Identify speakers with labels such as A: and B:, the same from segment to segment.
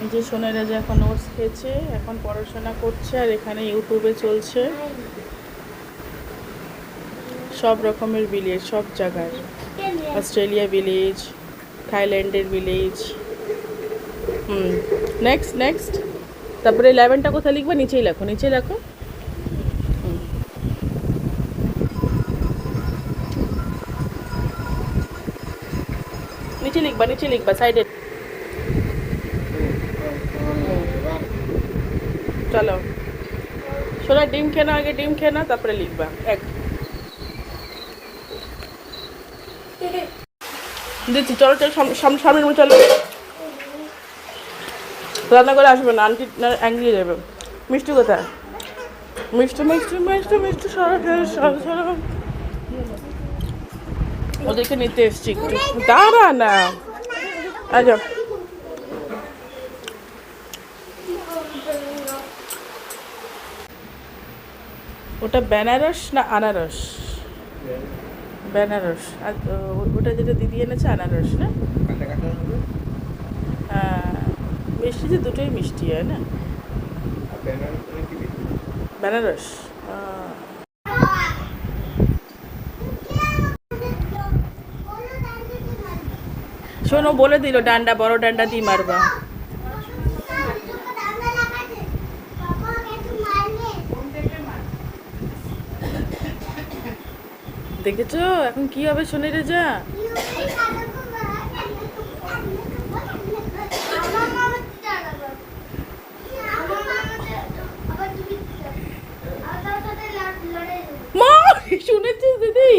A: এই যে সোনারা যে এখন নোটস খেয়েছে, এখন পড়াশোনা করছে, আর এখানে ইউটিউবে চলছে সব রকমের ভিলেজ, সব জায়গার, অস্ট্রেলিয়া ভিলেজ, থাইল্যান্ডের ভিলেজ। Next next. তারপরে 11টা কোথায় লিখবে? নিচেই লেখো, নিচেই লেখো। নিচে লিখবা, নিচে লিখবা, সাইডে। চলো সোনা, ডিম খেয়ে নাও, আগে ডিম খেয়ে নাও, তারপরে লিখবা। এক দিচ্ছি, চলো চলো, সামনের রুমে চলো। রান্না করে আসবে না, আন্টি অ্যাঙ্গলি যাবে। মিষ্টি কোথায়? মিষ্টি মিষ্টি মিষ্টি মিষ্টি, সরা ওদেরকে নিতে এসছি একটু, দাঁড়া না। আচ্ছা, ওটা বেনারস না আনারস? বেনারস। আর ওটা যেটা দিদি এনেছে আনারস না? হ্যাঁ, মিষ্টি যে দুটোই মিষ্টি হয় না? বেনারস। শোনো, বলে দিল ডান্ডা, বড় ডান্ডা দিয়ে মারবা। দেখেছো এখন কি হবে? শুনে রে যা। মা, শুনেছিস দিদি?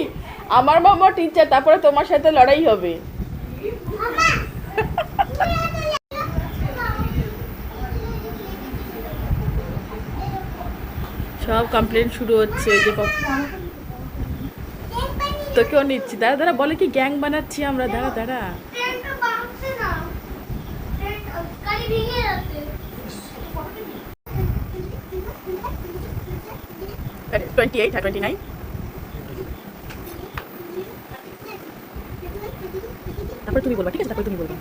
A: আমার মামা টিচার, তারপরে তোমার সাথে লড়াই হবে। সব কমপ্লেন শুরু হচ্ছে যে তোকেও নিচ্ছি। দাঁড়া দাঁড়া, বলে কি গ্যাং বানাচ্ছি আমরা, দাঁড়া দাঁড়া। 28 আর 29। তারপর তুমি বলবা, ঠিক আছে? তারপর তুমি বলবা।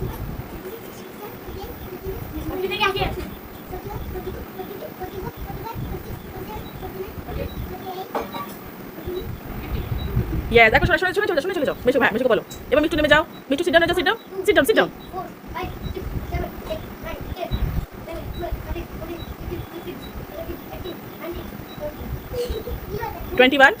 A: ইয়া দেখো, শুনে শুনে শুনে চলে যাও, শুনে চলে যাও। মিশু, হ্যাঁ মিশুকে বলো। এবার মিঠু নেমে যাও। Mithu sit down, sit down, sit down, sit down. 21।